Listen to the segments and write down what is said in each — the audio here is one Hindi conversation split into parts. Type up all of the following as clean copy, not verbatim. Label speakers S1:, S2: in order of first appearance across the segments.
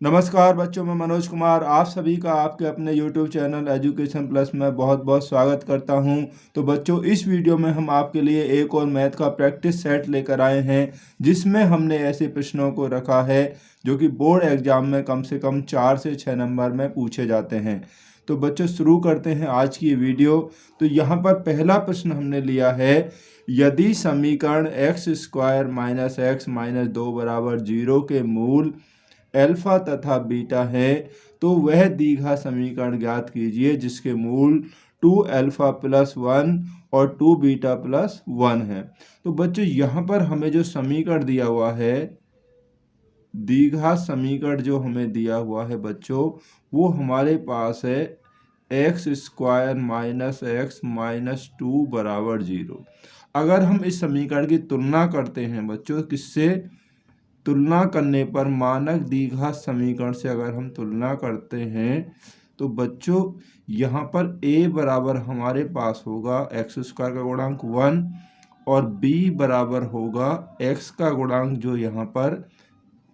S1: नमस्कार बच्चों, मैं मनोज कुमार आप सभी का आपके अपने YouTube चैनल एजुकेशन प्लस में बहुत बहुत स्वागत करता हूं। तो बच्चों, इस वीडियो में हम आपके लिए एक और मैथ का प्रैक्टिस सेट लेकर आए हैं, जिसमें हमने ऐसे प्रश्नों को रखा है जो कि बोर्ड एग्जाम में कम से कम 4 से 6 नंबर में पूछे जाते हैं। तो बच्चों, शुरू करते हैं आज की वीडियो। तो यहाँ पर पहला प्रश्न हमने लिया है, यदि समीकरण x square minus x minus 2 बराबर 0 के मूल अल्फा तथा बीटा है, तो वह दीघा समीकरण ज्ञात कीजिए जिसके मूल 2 अल्फा प्लस 1 और 2 बीटा प्लस 1 है। तो बच्चों, यहाँ पर हमें जो समीकरण दिया हुआ है, दीघा समीकरण जो हमें दिया हुआ है बच्चों, वो हमारे पास है x square minus x minus 2 बराबर 0। अगर हम इस समीकरण की तुलना करते हैं बच्चों, किससे तुलना करने पर, मानक द्विघात समीकरण से अगर हम तुलना करते हैं तो बच्चों यहाँ पर a बराबर हमारे पास होगा एक्स स्क्वायर का गुणांक 1 और b बराबर होगा x का गुणांक जो यहाँ पर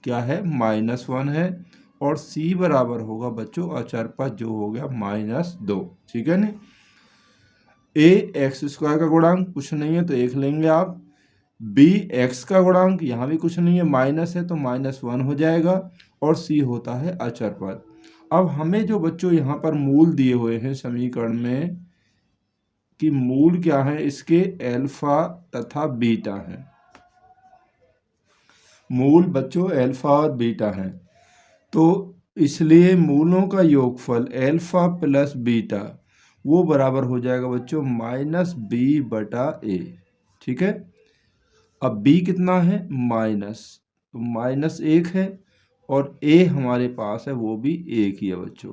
S1: क्या है -1 है, और c बराबर होगा बच्चों अचर पद जो हो गया -2। ठीक है ना। a एक्स स्क्वायर का गुणांक कुछ नहीं है तो 1 लेंगे आप, बी एक्स का गुणांक यहाँ भी कुछ नहीं है, माइनस है तो -1 हो जाएगा, और सी होता है अचर पद। अब हमें जो बच्चों यहाँ पर मूल दिए हुए हैं समीकरण में, कि मूल क्या है इसके, अल्फा तथा बीटा है। मूल बच्चों अल्फा और बीटा है, तो इसलिए मूलों का योगफल अल्फा प्लस बीटा वो बराबर हो जाएगा बच्चों -b/a। ठीक है। अब b कितना है, माइनस, तो -1 है, और a हमारे पास है वो भी 1 ही है बच्चों।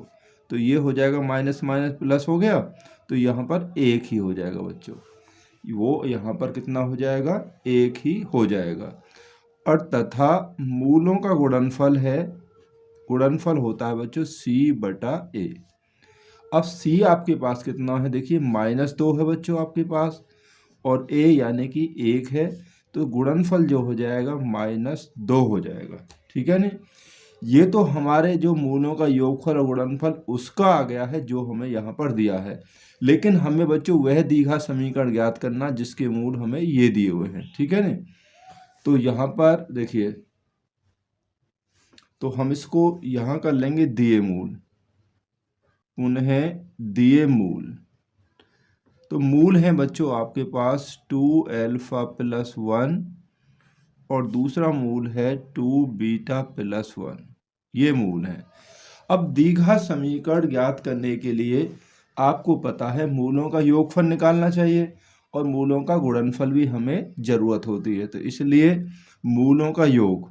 S1: तो ये हो जाएगा माइनस माइनस प्लस हो गया, तो यहाँ पर 1 ही हो जाएगा बच्चों। वो यहाँ पर कितना हो जाएगा, 1 ही हो जाएगा। और तथा मूलों का गुणनफल है, गुणनफल होता है बच्चों c/a। अब c आपके पास कितना है, देखिए -2 है बच्चों आपके पास, और a यानी कि 1 है, तो गुणनफल जो हो जाएगा -2 हो जाएगा। ठीक है ना। ये तो हमारे जो मूलों का योगफल और गुणनफल उसका आ गया है जो हमें यहाँ पर दिया है, लेकिन हमें बच्चों वह द्विघात समीकरण ज्ञात करना जिसके मूल हमें ये दिए हुए हैं। ठीक है ना। तो यहाँ पर देखिए, तो हम इसको यहाँ कर लेंगे दिए मूल, उन्हें दिए मूल। तो मूल है बच्चों आपके पास 2 अल्फा प्लस 1 और दूसरा मूल है 2 बीटा प्लस 1। ये मूल है। अब द्विघात समीकरण ज्ञात करने के लिए आपको पता है मूलों का योगफल निकालना चाहिए और मूलों का गुणनफल भी हमें जरूरत होती है, तो इसलिए मूलों का योग।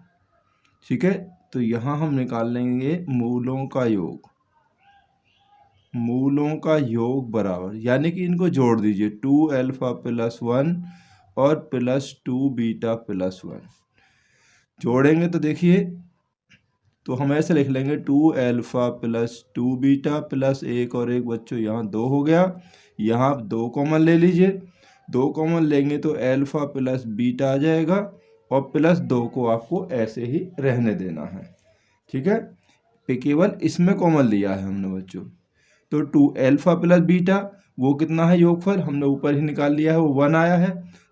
S1: ठीक है। तो यहाँ हम निकाल लेंगे मूलों का योग, मूलों का योग बराबर, यानी कि इनको जोड़ दीजिए 2 अल्फा प्लस 1 और प्लस 2 बीटा प्लस 1। जोड़ेंगे तो देखिए, तो हम ऐसे लिख लेंगे 2 अल्फा प्लस 2 बीटा प्लस 1 और 1 बच्चों यहाँ 2 हो गया। यहाँ आप 2 कॉमन ले लीजिए, 2 कॉमन लेंगे तो अल्फा प्लस बीटा आ जाएगा, और प्लस 2 को आपको ऐसे ही रहने देना है। ठीक है। केवल इसमें कॉमन लिया है हमने बच्चों। तो 2 अल्फा प्लस बीटा वो कितना है योगफल, हमने ऊपर ही निकाल लिया है, वो 1 आया है,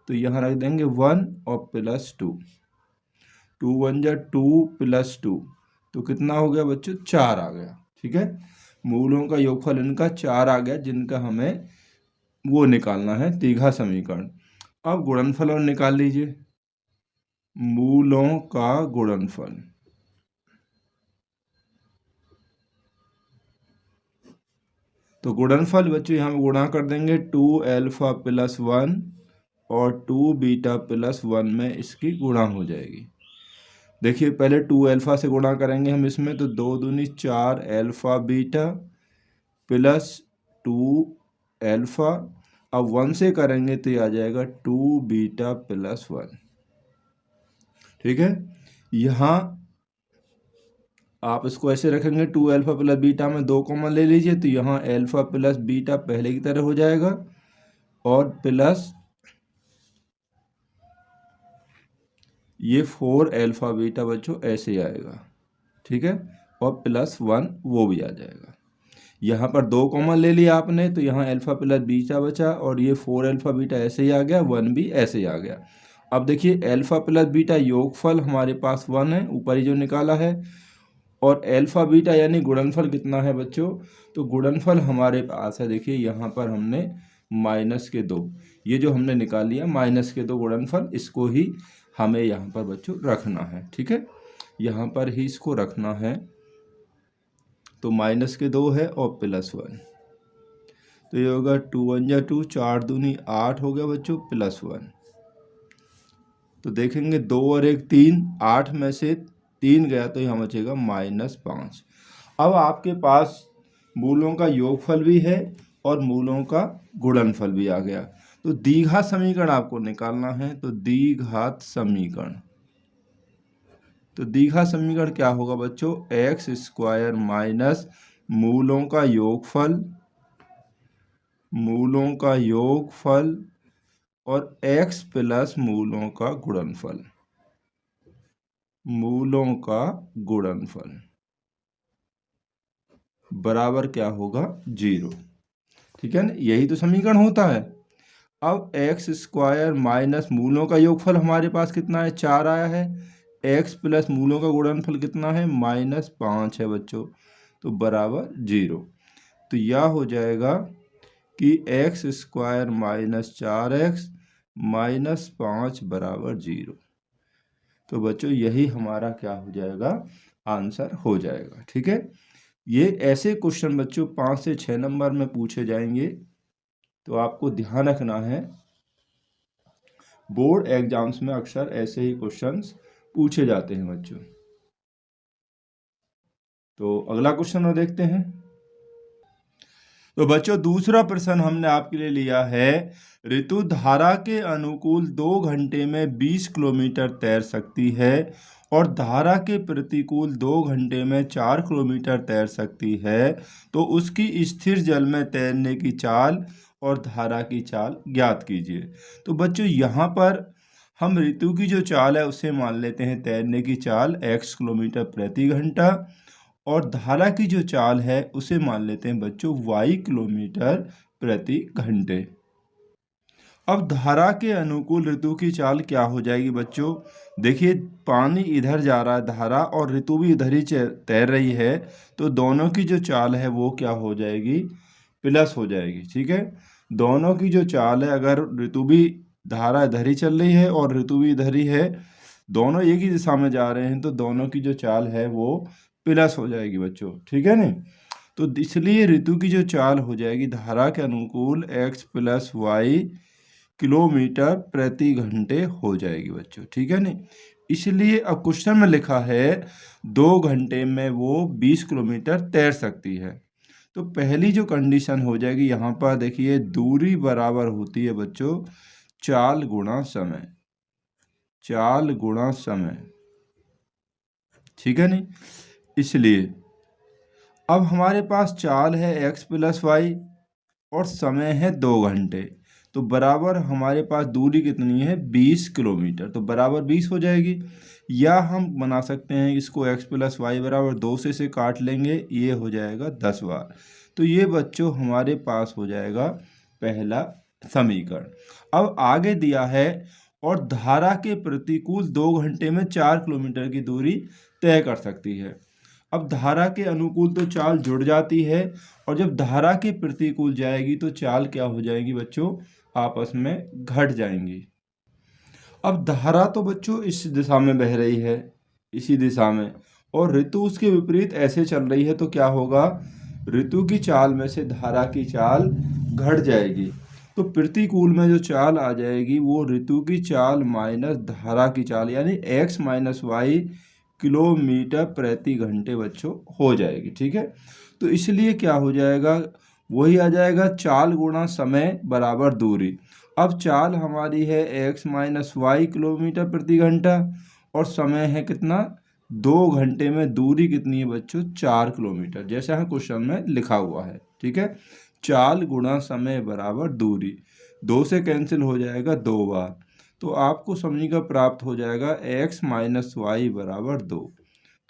S1: तो यहाँ रख देंगे 1 और प्लस 2, 2 1 जा 2 प्लस 2, तो कितना हो गया बच्चों, 4 आ गया। ठीक है। मूलों का योगफल इनका 4 आ गया, जिनका हमें वो निकालना है द्विघात समीकरण। अब गुणनफल और निकाल लीजिए, मूलों का गुणनफल। तो गुणनफल बच्चों यहाँ गुणा कर देंगे 2 अल्फा प्लस 1 और 2 बीटा प्लस 1 में इसकी गुणा हो जाएगी। देखिए पहले 2 अल्फा से गुणा करेंगे हम इसमें, तो 2 दूनी 4 अल्फा बीटा प्लस 2 अल्फा, अब 1 से करेंगे तो ये आ जाएगा 2 बीटा प्लस 1। ठीक है। यहाँ आप इसको ऐसे रखेंगे 2 अल्फा प्लस बीटा में 2 कॉमन ले लीजिए, तो यहाँ अल्फा प्लस बीटा पहले की तरह हो जाएगा, और प्लस ये 4 अल्फा बीटा बच्चों ऐसे आएगा। ठीक है। और +1 वो भी आ जाएगा। यहाँ पर 2 कॉमन ले लिया आपने तो यहाँ अल्फ़ा प्लस बीटा बचा और ये 4 अल्फ़ा बीटा ऐसे ही आ गया, 1 भी ऐसे ही आ गया। अब देखिए अल्फ़ा प्लस बीटा योगफल हमारे पास 1 है, ऊपर ही जो निकाला है, और अल्फ़ा बीटा यानी गुणनफल कितना है बच्चों, तो गुणनफल हमारे पास है, देखिए यहाँ पर हमने -2, ये जो हमने निकाल लिया -2 गुणनफल, इसको ही हमें यहाँ पर बच्चों रखना है। ठीक है, यहाँ पर ही इसको रखना है। तो -2 है और +1, तो ये होगा 2 × 1 = 2, 4 दूनी 8 हो गया बच्चों, +1। तो देखेंगे 2 और 1 3, 8 में से 3 गया तो यहाँ बचेगा -5। अब आपके पास मूलों का योगफल भी है और मूलों का गुणनफल भी आ गया। तो द्विघात समीकरण आपको निकालना है। तो द्विघात समीकरण, तो द्विघात समीकरण क्या होगा बच्चों, x² माइनस मूलों का योगफल और x प्लस मूलों का गुणनफल बराबर क्या होगा, 0। ठीक है ना, यही तो समीकरण होता है। अब x² माइनस मूलों का योगफल हमारे पास कितना है, 4 आया है, x प्लस मूलों का गुणनफल कितना है, -5 है बच्चों, तो बराबर 0। तो यह हो जाएगा कि x² माइनस 4x माइनस 5 बराबर 0। तो बच्चों यही हमारा क्या हो जाएगा, आंसर हो जाएगा। ठीक है, ये ऐसे क्वेश्चन बच्चों 5 से 6 नंबर में पूछे जाएंगे, तो आपको ध्यान रखना है। बोर्ड एग्जाम्स में अक्सर ऐसे ही क्वेश्चंस पूछे जाते हैं बच्चों। तो अगला क्वेश्चन और देखते हैं। तो बच्चों दूसरा प्रश्न हमने आपके लिए लिया है, ऋतु धारा के अनुकूल 2 घंटे में 20 किलोमीटर तैर सकती है और धारा के प्रतिकूल 2 घंटे में 4 किलोमीटर तैर सकती है, तो उसकी स्थिर जल में तैरने की चाल और धारा की चाल ज्ञात कीजिए। तो बच्चों यहाँ पर हम ऋतु की जो चाल है उसे मान लेते हैं तैरने की चाल x किलोमीटर प्रति घंटा, और धारा की जो चाल है उसे मान लेते हैं बच्चों y किलोमीटर प्रति घंटे। अब धारा के अनुकूल ऋतु की चाल क्या हो जाएगी बच्चों, देखिए पानी इधर जा रहा है धारा और ऋतु भी इधर ही तैर रही है, तो दोनों की जो चाल है वो क्या हो जाएगी, प्लस हो जाएगी। ठीक है, दोनों की जो चाल है, अगर ऋतु भी धारा इधर ही चल रही है और ऋतु भी इधर ही है, दोनों एक ही दिशा में जा रहे हैं, तो दोनों की जो चाल है वो प्लस हो जाएगी बच्चों। ठीक है नहीं, तो इसलिए ऋतु की जो चाल हो जाएगी धारा के अनुकूल x + y किलोमीटर प्रति घंटे हो जाएगी बच्चों। ठीक है नहीं, इसलिए अब क्वेश्चन में लिखा है 2 घंटे में वो 20 किलोमीटर तैर सकती है। तो पहली जो कंडीशन हो जाएगी यहाँ पर देखिए, दूरी बराबर होती है बच्चों चाल गुणा समय। ठीक है नहीं, इसलिए अब हमारे पास चाल है x + y और समय है 2 घंटे, तो बराबर हमारे पास दूरी कितनी है, 20 किलोमीटर, तो बराबर 20 हो जाएगी। या हम बना सकते हैं इसको x + y बराबर 2 से इसे काट लेंगे, ये हो जाएगा 10 बार। तो ये बच्चों हमारे पास हो जाएगा पहला समीकरण। अब आगे दिया है, और धारा के प्रतिकूल 2 घंटे में 4 किलोमीटर की दूरी तय कर सकती है। अब धारा के अनुकूल तो चाल जुड़ जाती है, और जब धारा के प्रतिकूल जाएगी तो चाल क्या हो जाएगी बच्चों, आपस में घट जाएंगी। अब धारा तो बच्चों इस दिशा में बह रही है, इसी दिशा में, और ऋतु उसके विपरीत ऐसे चल रही है, तो क्या होगा, ऋतु की चाल में से धारा की चाल घट जाएगी। तो प्रतिकूल में जो चाल आ जाएगी वो ऋतु की चाल माइनस धारा की चाल, यानी x - y किलोमीटर प्रति घंटे बच्चों हो जाएगी। ठीक है, तो इसलिए क्या हो जाएगा, वही आ जाएगा चाल गुणा समय बराबर दूरी। अब चाल हमारी है x - y किलोमीटर प्रति घंटा और समय है कितना, 2 घंटे में दूरी कितनी है बच्चों, 4 किलोमीटर, जैसा है क्वेश्चन में लिखा हुआ है। ठीक है, चाल गुणा समय बराबर दूरी, 2 से कैंसिल हो जाएगा 2 बार, तो आपको समीकरण प्राप्त हो जाएगा x - y बराबर 2।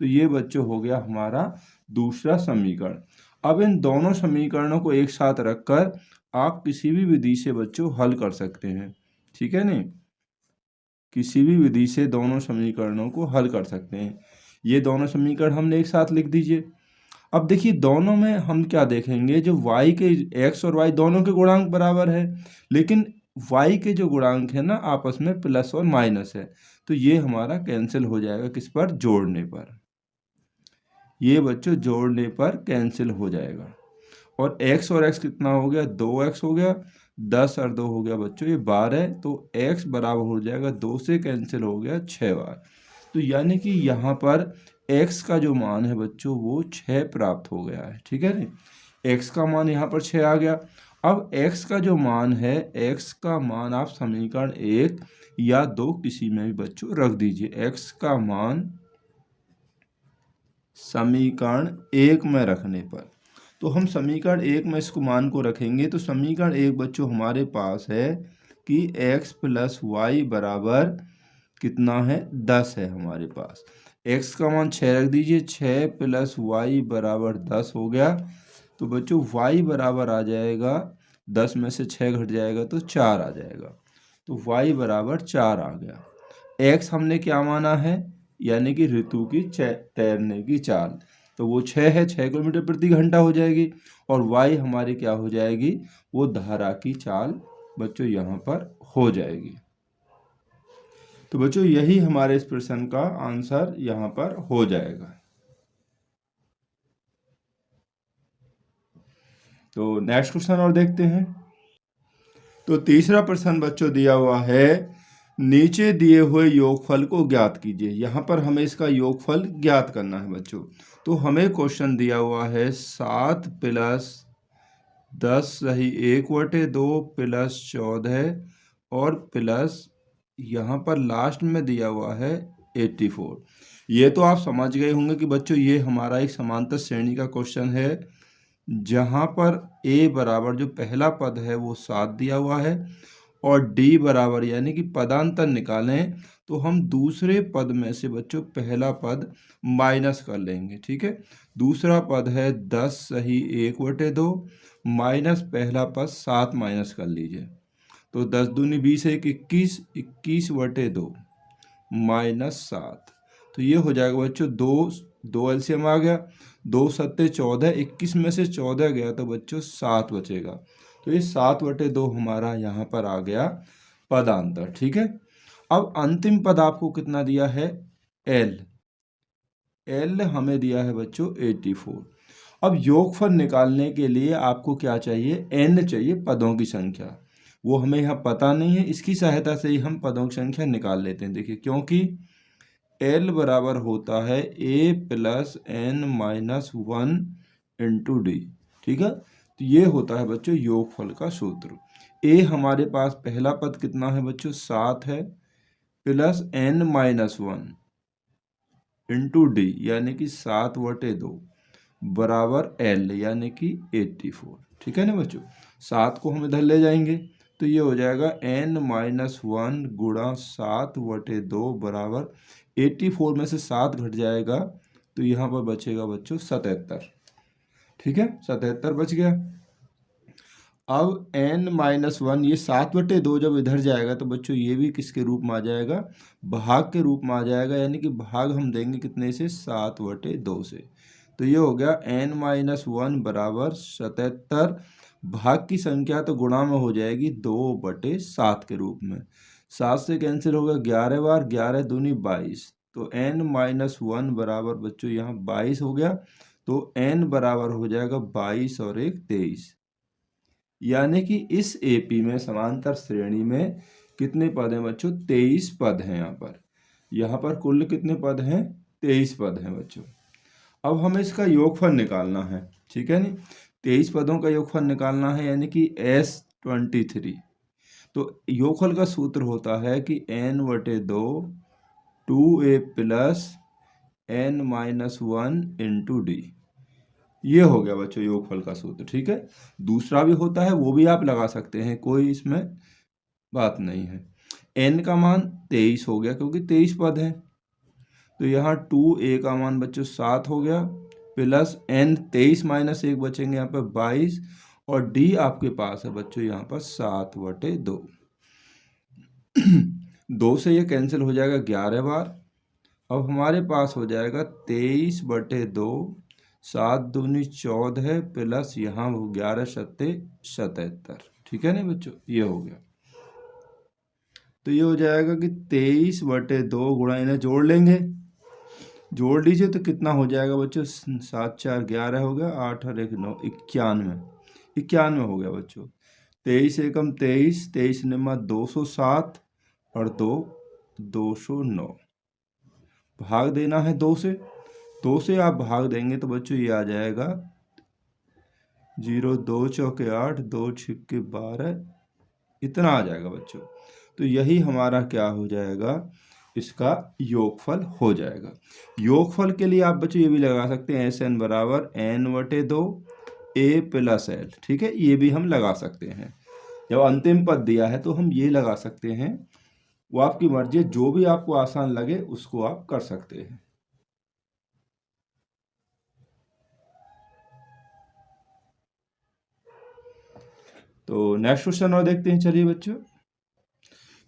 S1: तो ये बच्चों हो गया हमारा दूसरा समीकरण। अब इन दोनों समीकरणों को एक साथ रखकर आप किसी भी विधि से बच्चों हल कर सकते हैं, ठीक है नहीं, किसी भी विधि से दोनों समीकरणों को हल कर सकते हैं। ये दोनों समीकरण हमने एक साथ लिख दीजिए। अब देखिए दोनों में हम क्या देखेंगे, जो y के x और y दोनों के गुणांक बराबर है, लेकिन y के जो गुणांक है ना आपस में प्लस और माइनस है, तो ये हमारा कैंसिल हो जाएगा किस पर, जोड़ने पर। ये बच्चों जोड़ने पर कैंसिल हो जाएगा। और x और x कितना हो गया, 2x हो गया, 10 और 2 हो गया बच्चों ये 12, तो x बराबर हो जाएगा 2 से कैंसिल हो गया 6 बार। तो यानी कि यहाँ पर x का जो मान है बच्चों वो 6 प्राप्त हो गया है, ठीक है ना। x का मान यहाँ पर 6 आ गया। अब x का जो मान है, x का मान आप समीकरण 1 या 2 किसी में भी बच्चों रख दीजिए। x का मान समीकरण 1 में रखने पर, तो हम समीकरण 1 में इसको मान को रखेंगे, तो समीकरण 1 बच्चों हमारे पास है कि x प्लस वाई बराबर कितना है, 10 है हमारे पास। x का मान 6 रख दीजिए, 6 प्लस वाई बराबर 10 हो गया। तो बच्चों y बराबर आ जाएगा, 10 में से 6 घट जाएगा तो 4 आ जाएगा, तो y बराबर 4 आ गया। x हमने क्या माना है, यानी कि ऋतु की तैरने की चाल, तो वो 6 है, 6 किलोमीटर प्रति घंटा हो जाएगी। और y हमारी क्या हो जाएगी, वो धारा की चाल बच्चों यहाँ पर हो जाएगी। तो बच्चों यही हमारे इस प्रश्न का आंसर यहाँ पर हो जाएगा। तो नेक्स्ट क्वेश्चन और देखते हैं। तो तीसरा प्रश्न बच्चों दिया हुआ है, नीचे दिए हुए योगफल को ज्ञात कीजिए। यहाँ पर हमें इसका योगफल ज्ञात करना है बच्चों। तो हमें क्वेश्चन दिया हुआ है 7 प्लस 10 सही 1/2 प्लस 14 और प्लस यहाँ पर लास्ट में दिया हुआ है 84। ये तो आप समझ गए होंगे कि बच्चों ये हमारा एक समांतर श्रेणी का क्वेश्चन है, जहाँ पर a बराबर जो पहला पद है वो 7 दिया हुआ है, और d बराबर यानी कि पदांतर निकालें तो हम दूसरे पद में से बच्चों पहला पद माइनस कर लेंगे, ठीक है। दूसरा पद है 10 सही 1/2 माइनस पहला पद 7 माइनस कर लीजिए, तो 10 दूनी 20 है 21, 21/2 माइनस 7, तो ये हो जाएगा बच्चों 2 एलसीएम आ गया, 2 सत्ते 14, 21 में से 14 गया तो बच्चों 7 बचेगा, तो ये 7/2 हमारा यहाँ पर आ गया पदांतर, ठीक है। अब अंतिम पद आपको कितना दिया है, एल हमें दिया है बच्चों 84। अब योगफल निकालने के लिए आपको क्या चाहिए, n चाहिए पदों की संख्या, वो हमें यहाँ पता नहीं है, इसकी सहायता से ही हम पदों की संख्या निकाल लेते हैं। देखिए क्योंकि L बराबर होता है a plus n minus 1 into D, ठीक है। तो ये होता है बच्चों योगफल का सूत्र। a हमारे पास पहला पद कितना है बच्चों, 7 है, plus n minus 1 into D यानी कि 7/2 बराबर L यानी कि 84, ठीक है ना बच्चों। 7 को हम इधर ले जाएंगे तो ये हो जाएगा n माइनस 1 गुणा 7/2 बराबर 84 में से 7 घट जाएगा तो यहाँ पर बचेगा बच्चों 77, ठीक है, 77 बच गया। अब n माइनस 1 ये 7/2 जब इधर जाएगा तो बच्चों ये भी किसके रूप में आ जाएगा, भाग के रूप में आ जाएगा, यानी कि भाग हम देंगे कितने से, 7/2 से, तो ये हो गया n माइनस 1 बराबर 77, भाग की संख्या तो गुणा में हो जाएगी 2/7 के रूप में, 7 से कैंसिल होगा 11 बार, 11 दूनी 22, तो n माइनस 1 बराबर बच्चों यहाँ 22 हो गया, तो n बराबर हो जाएगा 22 और 1 23, यानी कि इस एपी में समांतर श्रेणी में कितने पद हैं बच्चों, 23 पद हैं। यहाँ पर कुल कितने पद हैं, 23 पद हैं बच्चों। अब हमें इसका योगफल निकालना है, ठीक है नी, 23 पदों का योगफल निकालना है यानी कि S23। तो योगफल का सूत्र होता है कि n/2 2a plus n minus 1 into D, ये हो गया बच्चों योगफल का सूत्र, ठीक है। दूसरा भी होता है वो भी आप लगा सकते हैं, कोई इसमें बात नहीं है। n का मान 23 हो गया क्योंकि 23 पद हैं, तो यहाँ 2a का मान बच्चों 7 हो गया, प्लस n 23 माइनस 1 बचेंगे यहाँ पर 22, और d आपके पास है बच्चों यहाँ पर 7/2। 2 से ये कैंसिल हो जाएगा 11 बार। अब हमारे पास हो जाएगा 23/2, 7 दूनी 14 प्लस यहाँ 11 सत्ते 77। ठीक है ना बच्चों, ये हो गया। तो ये हो जाएगा कि 23/2 गुणा, इन्हें जोड़ लेंगे, जोड़ लीजिए तो कितना हो जाएगा बच्चों, 7 4 11 हो गया, 8 और 1 9, 91 हो गया बच्चों। 23 एकम 23, 23 निमा 207 और 2 209। भाग देना है 2 से आप भाग देंगे तो बच्चों ये आ जाएगा 0 2 चौके 8, 2 छिक्के 12, इतना आ जाएगा बच्चों। तो यही हमारा क्या हो जाएगा, इसका योगफल हो जाएगा। योगफल के लिए आप बच्चों ये भी लगा सकते हैं, SN बराबर n/2 a प्लस l। ठीक है, ये भी हम लगा सकते हैं। जब अंतिम पद दिया है तो हम ये लगा सकते हैं, वो आपकी मर्जी है, जो भी आपको आसान लगे उसको आप कर सकते हैं। तो नेक्स्ट क्वेश्चन और देखते हैं, चलिए बच्चों।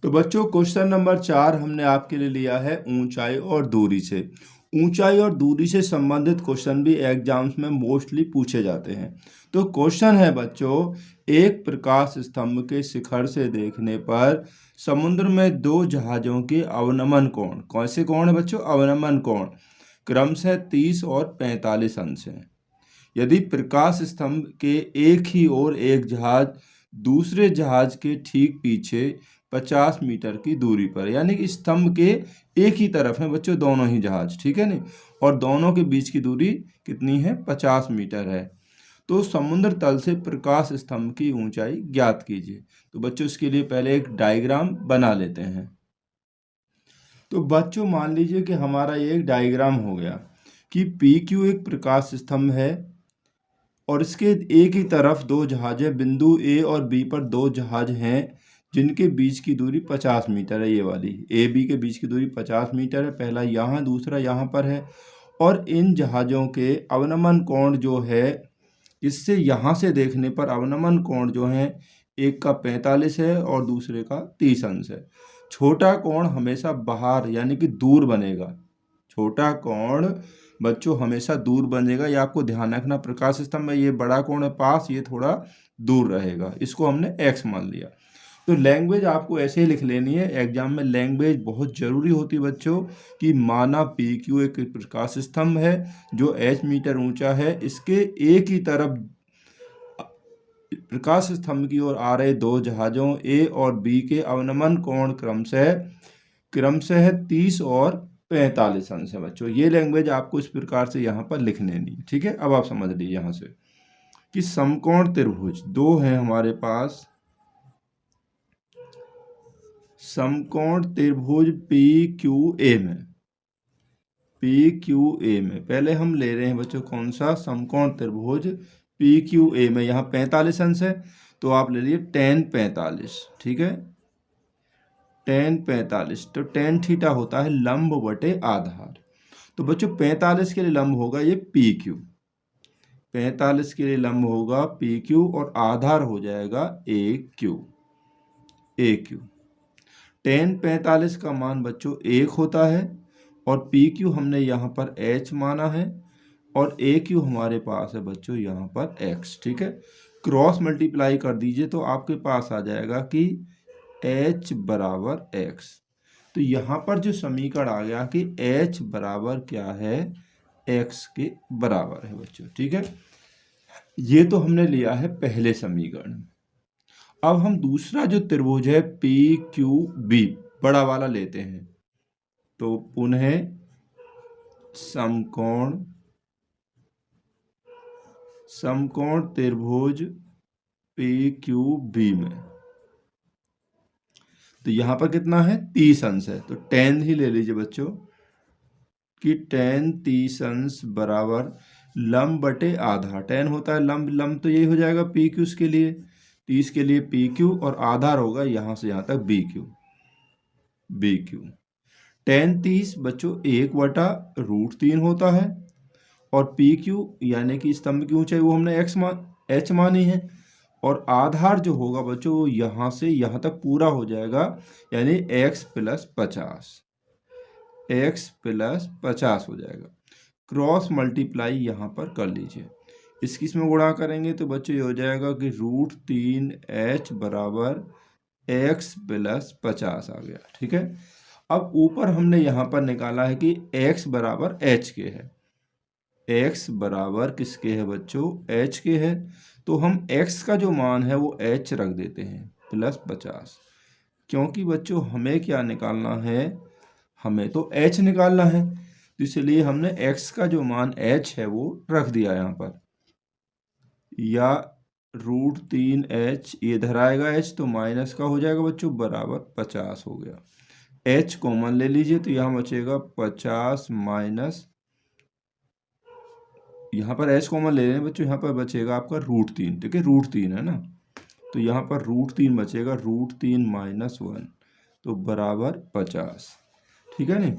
S1: तो बच्चों क्वेश्चन नंबर 4 हमने आपके लिए लिया है ऊंचाई और दूरी से। ऊंचाई और दूरी से संबंधित क्वेश्चन भी एग्जाम्स में मोस्टली पूछे जाते हैं। तो क्वेश्चन है बच्चों, एक प्रकाश स्तंभ के शिखर से देखने पर समुद्र में 2 जहाजों के अवनमन कोण, कौन से कोण है बच्चों, अवनमन कोण, क्रमशः 30 और 45 अंश हैं। यदि प्रकाश स्तंभ के एक ही ओर एक जहाज दूसरे जहाज के ठीक पीछे 50 मीटर की दूरी पर, यानी कि स्तंभ के एक ही तरफ है बच्चों दोनों ही जहाज, ठीक है नहीं, और दोनों के बीच की दूरी कितनी है, 50 मीटर है, तो समुद्र तल से प्रकाश स्तंभ की ऊंचाई ज्ञात कीजिए। तो बच्चों इसके लिए पहले एक डायग्राम बना लेते हैं। तो बच्चों मान लीजिए कि हमारा ये एक डायग्राम हो गया कि PQ एक प्रकाश स्तंभ है और इसके एक ही तरफ 2 जहाज है, बिंदु A और B पर 2 जहाज हैं जिनके बीच की दूरी 50 मीटर है। ये वाली AB के बीच की दूरी 50 मीटर है, पहला यहाँ, दूसरा यहाँ पर है। और इन जहाज़ों के अवनमन कोण जो है, इससे यहाँ से देखने पर अवनमन कोण जो है, एक का 45 है और दूसरे का 30 अंश है। छोटा कोण हमेशा बाहर यानी कि दूर बनेगा, छोटा कोण बच्चों हमेशा दूर बनेगा, ये आपको ध्यान रखना। प्रकाश स्तंभ में ये बड़ा कोण है पास, ये थोड़ा दूर रहेगा, इसको हमने x मान लिया। तो लैंग्वेज आपको ऐसे ही लिख लेनी है, एग्जाम में लैंग्वेज बहुत ज़रूरी होती है बच्चों, कि माना PQ एक प्रकाश स्तंभ है जो h मीटर ऊंचा है, इसके एक ही तरफ प्रकाश स्तंभ की ओर आ रहे 2 जहाज़ों A और B के अवनमन कोण क्रमशः 30 और 45 अंश है बच्चों। ये लैंग्वेज आपको इस प्रकार से यहाँ पर लिख लेनी है, ठीक है। अब आप समझ लीजिए यहाँ से कि समकोण त्रिभुज 2 है हमारे पास, समकोण त्रिभुज PQA में पहले हम ले रहे हैं बच्चों कौन सा, समकोण त्रिभुज PQA में। यहाँ 45 अंश है तो आप ले लिए tan 45, ठीक है, tan 45। तो tan थीटा होता है लंब बटे आधार। तो बच्चों 45 के लिए लंब होगा ये PQ, 45 के लिए लंब होगा PQ और आधार हो जाएगा AQ। tan 45 का मान बच्चों 1 होता है और PQ हमने यहाँ पर H माना है और AQ हमारे पास है बच्चों यहाँ पर X, ठीक है। क्रॉस मल्टीप्लाई कर दीजिए तो आपके पास आ जाएगा कि H बराबर X। तो यहाँ पर जो समीकरण आ गया कि H बराबर क्या है, X के बराबर है बच्चों, ठीक है। ये तो हमने लिया है पहले समीकरण। अब हम दूसरा जो त्रिभुज है PQB बड़ा वाला लेते हैं। तो पुनः समकोण त्रिभुज PQB में, तो यहाँ पर कितना है, 30 अंश है, तो tan ही ले लीजिए बच्चों कि tan 30 अंश बराबर लंब बटे आधार। tan होता है लंब, लंब तो यही हो जाएगा PQ के लिए, 30 के लिए PQ और आधार होगा यहाँ से यहाँ तक BQ। tan 30 बच्चों 1/√3 होता है, और पी क्यू यानी कि स्तंभ की ऊंचाई वो हमने h मानी है, और आधार जो होगा बच्चों वो यहाँ से यहाँ तक पूरा हो जाएगा, यानी x + 50 हो जाएगा। क्रॉस मल्टीप्लाई यहाँ पर कर लीजिए, इसकी इसमें गुणा करेंगे तो बच्चों ये हो जाएगा कि √3h बराबर x + 50 आ गया। ठीक है, अब ऊपर हमने यहाँ पर निकाला है कि x बराबर h के है, x बराबर किसके है बच्चों, h के है, तो हम x का जो मान है वो h रख देते हैं +50, क्योंकि बच्चों हमें क्या निकालना है, हमें तो h निकालना है, तो इसलिए हमने x का जो मान h है वो रख दिया यहाँ पर, या √3h, ये इधर आएगा h तो माइनस का हो जाएगा बच्चों, बराबर 50 हो गया। h कॉमन ले लीजिए तो यहाँ बचेगा 50 माइनस, यहाँ पर h कॉमन ले लें बच्चों, यहाँ पर बचेगा आपका √3, ठीक है, √3 है ना, तो यहाँ पर √3 बचेगा, √3 - 1 तो बराबर 50। ठीक है नी,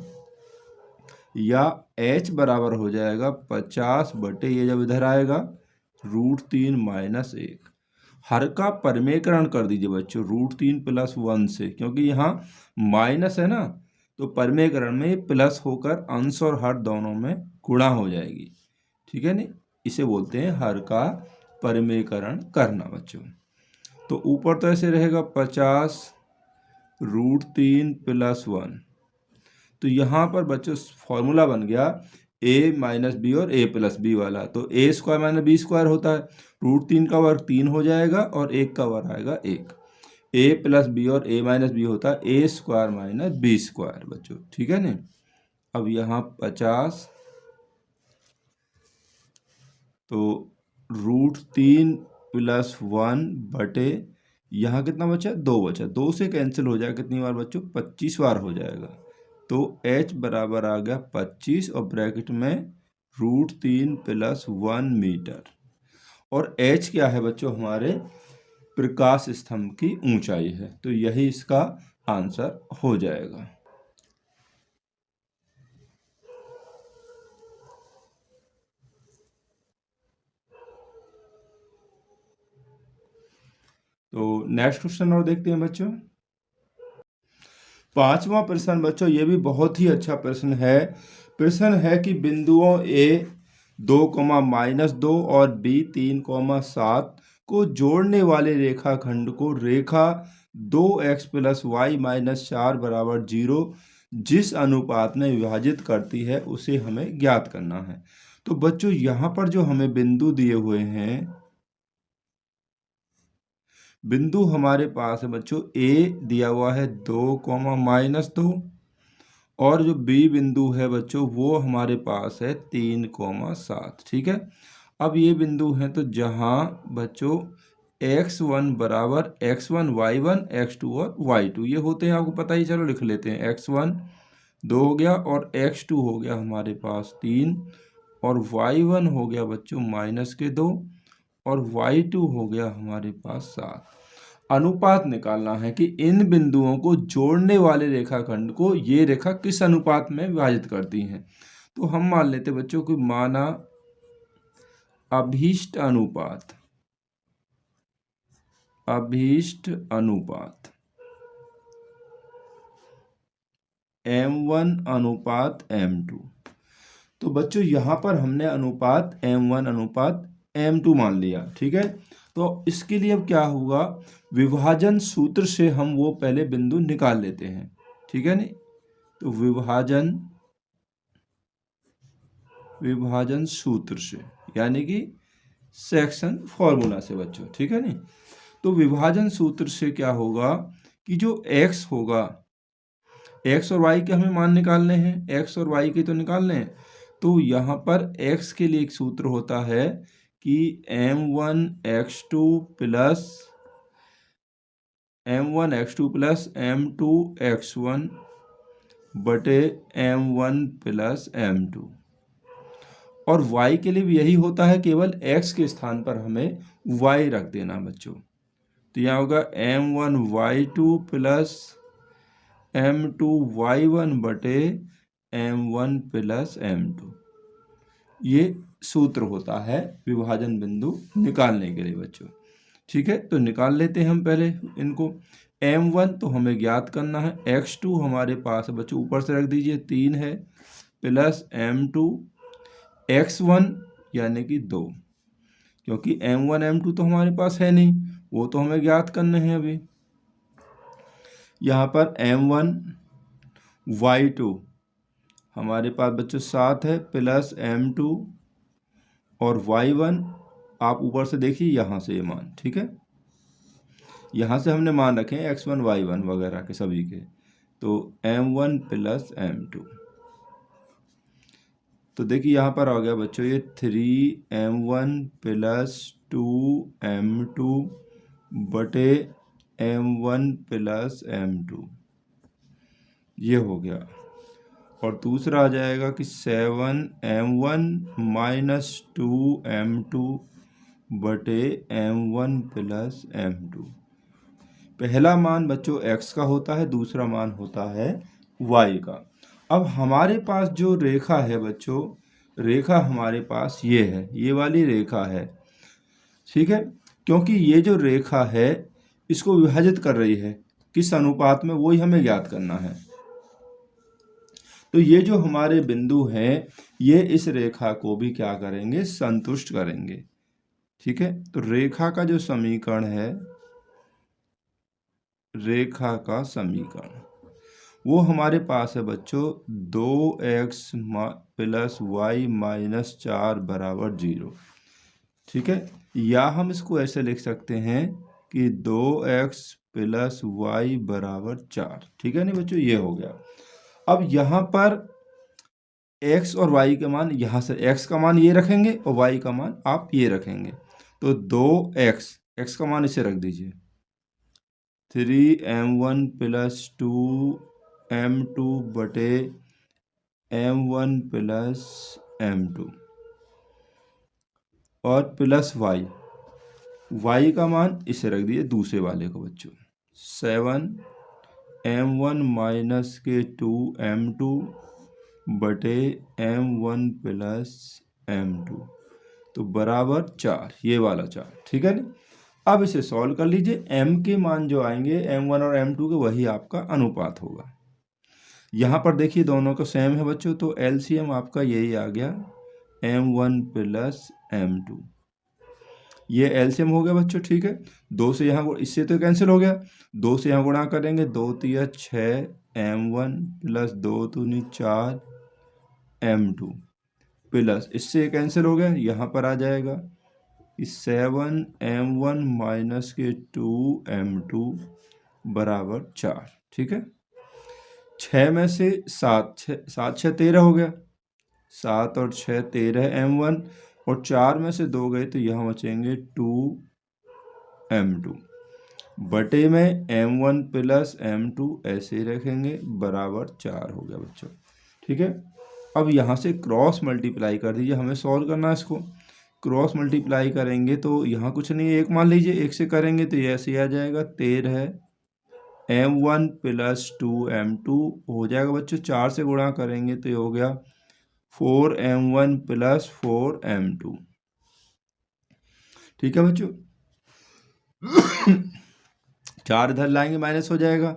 S1: या h बराबर हो जाएगा 50 बटे ये जब इधर आएगा √3 - 1, हर का परमेकरण कर दीजिए बच्चों √3 + 1 से, क्योंकि यहाँ माइनस है ना, तो परमेकरण में प्लस होकर अंश और हर दोनों में गुणा हो जाएगी। ठीक है नी, इसे बोलते हैं हर का परमेकरण करना बच्चों। तो ऊपर तो ऐसे रहेगा 50 √3 + 1, तो यहाँ पर बच्चों फॉर्मूला बन गया a - b और a + b वाला, तो a² - b² होता है, √3 का वर्ग 3 हो जाएगा और 1 का वर्ग आएगा 1, a + b और a - b होता है a² - b² बच्चों। ठीक है ना, अब यहाँ 50 तो √3 + 1 बटे यहाँ कितना बचा, 2 बचा, 2 से कैंसिल हो जाएगा, कितनी बार बच्चों, 25 बार हो जाएगा, तो h बराबर आ गया 25 और ब्रैकेट में √3 + 1 मीटर, और h क्या है बच्चों, हमारे प्रकाश स्तंभ की ऊंचाई है, तो यही इसका आंसर हो जाएगा। तो नेक्स्ट क्वेश्चन और देखते हैं बच्चों। 5वां प्रश्न बच्चों, ये भी बहुत ही अच्छा प्रश्न है। प्रश्न है कि बिंदुओं A 2, और B 3, 7 को जोड़ने वाले रेखाखंड को रेखा 2x + y - 4 बराबर 0 जिस अनुपात में विभाजित करती है उसे हमें ज्ञात करना है। तो बच्चों यहाँ पर जो हमें बिंदु दिए हुए हैं, बिंदु हमारे पास है बच्चों A दिया हुआ है 2, -2, और जो B बिंदु है बच्चों वो हमारे पास है 3, 7। ठीक है, अब ये बिंदु हैं तो जहाँ बच्चों x1 बराबर x1 y1 x2 और y2 ये होते हैं, आपको पता ही, चलो लिख लेते हैं। x1 2 हो गया और x2 हो गया हमारे पास 3, और y1 हो गया बच्चों -2 और y2 हो गया हमारे पास 7। अनुपात निकालना है कि इन बिंदुओं को जोड़ने वाले रेखाखंड को ये रेखा किस अनुपात में विभाजित करती हैं। तो हम मान लेते बच्चों कि माना अभीष्ट अनुपात, m1 अनुपात m2, तो बच्चों यहाँ पर हमने अनुपात m1 अनुपात m2 मान लिया। ठीक है, तो इसके लिए अब क्या होगा, विभाजन सूत्र से हम वो पहले बिंदु निकाल लेते हैं। ठीक है नी, तो विभाजन सूत्र से, यानी कि सेक्शन फॉर्मूला से बच्चों। ठीक है नी, तो विभाजन सूत्र से क्या होगा कि जो x होगा, x और y के हमें मान निकालने हैं, x और y के तो निकालने हैं, तो यहाँ पर x के लिए एक सूत्र होता है कि m1x2 प्लस m2x1 बटे m1 प्लस m2, और y के लिए भी यही होता है, केवल x के स्थान पर हमें y रख देना बच्चों। तो यहाँ होगा m1y2 प्लस m2y1 बटे m1 प्लस m2। ये सूत्र होता है विभाजन बिंदु निकालने के लिए बच्चों। ठीक है, तो निकाल लेते हैं हम पहले इनको। m1 तो हमें ज्ञात करना है, x2 हमारे पास है बच्चों, ऊपर से रख दीजिए 3 है, प्लस m2, x1 यानी कि 2, क्योंकि m1 m2 तो हमारे पास है नहीं, वो तो हमें ज्ञात करने हैं अभी। यहाँ पर m1 y2 हमारे पास बच्चों 7 है, प्लस m2 और y1 आप ऊपर से देखिए यहाँ से ये मान, ठीक है, यहाँ से हमने मान रखे हैं x1 y1 वगैरह के सभी के, तो m1 प्लस m2। तो देखिए यहाँ पर आ गया बच्चों ये 3m1 प्लस 2m2 बटे m1 प्लस m2, ये हो गया। और दूसरा आ जाएगा कि 7m1 माइनस 2m2 बटे m1 प्लस m2। पहला मान बच्चों x का होता है, दूसरा मान होता है y का। अब हमारे पास जो रेखा है बच्चों, रेखा हमारे पास ये है, ये वाली रेखा है, ठीक है, क्योंकि ये जो रेखा है इसको विभाजित कर रही है किस अनुपात में, वही हमें ज्ञात करना है। तो ये जो हमारे बिंदु हैं ये इस रेखा को भी क्या करेंगे, संतुष्ट करेंगे। ठीक है, तो रेखा का जो समीकरण है, रेखा का समीकरण वो हमारे पास है बच्चों 2x प्लस वाई माइनस 4 बराबर 0। ठीक है, या हम इसको ऐसे लिख सकते हैं कि 2x प्लस वाई बराबर 4। ठीक है नहीं बच्चों, ये हो गया। अब यहाँ पर x और y के मान, यहाँ से x का मान ये रखेंगे और y का मान आप ये रखेंगे, तो 2x का मान इसे रख दीजिए, 3m1 प्लस 2m2 बटे m1 प्लस m2 और प्लस y का मान इसे रख दीजिए दूसरे वाले को बच्चों, 7m1 माइनस के 2m2 बटे m1 प्लस m2, तो बराबर 4, ये वाला 4। ठीक है ना, अब इसे सॉल्व कर लीजिए, m के मान जो आएंगे m1 और m2 के, वही आपका अनुपात होगा। यहाँ पर देखिए दोनों का सेम है बच्चों, तो एलसीएम आपका यही आ गया m1 प्लस m2, ये एलसीएम हो गया बच्चों। ठीक है, 2 से यहाँ, इससे तो कैंसिल हो गया, 2 से यहाँ गुणा करेंगे, 2 तिया 6 m1 प्लस 2 दूनी 4 m2 प्लस, इससे कैंसिल हो गया, यहाँ पर आ जाएगा 7m1 माइनस के 2m2 बराबर 4। ठीक है, 6 में से 7 6 13 हो गया, 7 और 6 13 m1, और 4 में से 2 गए तो यहाँ बचेंगे 2m2 बटे में m1 प्लस m2 ऐसे ही रखेंगे, बराबर 4 हो गया बच्चों। ठीक है, अब यहाँ से क्रॉस मल्टीप्लाई कर दीजिए, हमें सॉल्व करना है इसको। क्रॉस मल्टीप्लाई करेंगे तो यहाँ कुछ नहीं है, एक मान लीजिए, एक से करेंगे तो ये ऐसे आ जाएगा, 13 m1 प्लस 2m2 हो जाएगा बच्चों, 4 से गुणा करेंगे तो ये हो गया 4m1 प्लस 4m2। ठीक है बच्चों, 4 इधर लाएंगे माइनस हो जाएगा।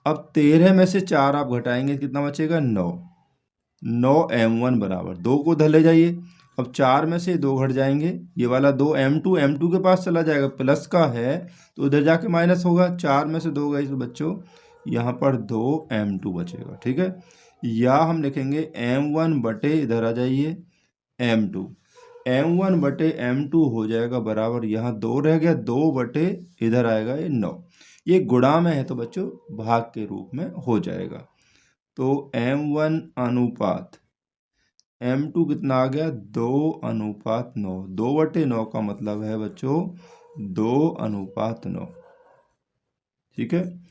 S1: अब 13 में से 4 आप घटाएंगे, कितना बचेगा, 9m1 बराबर 2 को इधर ले जाइए। अब 4 में से 2 घट जाएंगे, ये वाला 2m2 के पास चला जाएगा, प्लस का है तो उधर जाके माइनस होगा, 4 में से 2 गए तो बच्चों यहाँ पर 2m2 बचेगा। ठीक है, या हम लिखेंगे m1 बटे, इधर आ जाइए, m2, m1 बटे m2 हो जाएगा बराबर, यहाँ 2 रह गया, 2 बटे इधर आएगा ये 9, ये गुणा में है तो बच्चों भाग के रूप में हो जाएगा। तो m1 अनुपात m2 कितना आ गया, 2:9, 2/9 का मतलब है बच्चों 2:9। ठीक है,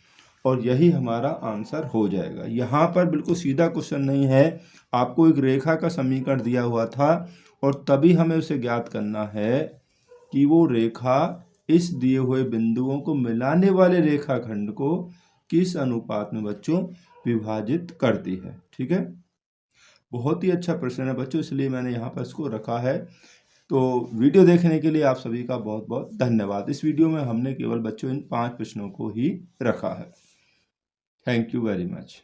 S1: और यही हमारा आंसर हो जाएगा। यहाँ पर बिल्कुल सीधा क्वेश्चन नहीं है, आपको एक रेखा का समीकरण दिया हुआ था और तभी हमें उसे ज्ञात करना है कि वो रेखा इस दिए हुए बिंदुओं को मिलाने वाले रेखाखंड को किस अनुपात में बच्चों विभाजित करती है। ठीक है, बहुत ही अच्छा प्रश्न है बच्चों, इसलिए मैंने यहाँ पर इसको रखा है। तो वीडियो देखने के लिए आप सभी का बहुत बहुत धन्यवाद। इस वीडियो में हमने केवल बच्चों इन 5 प्रश्नों को ही रखा है। Thank you very much.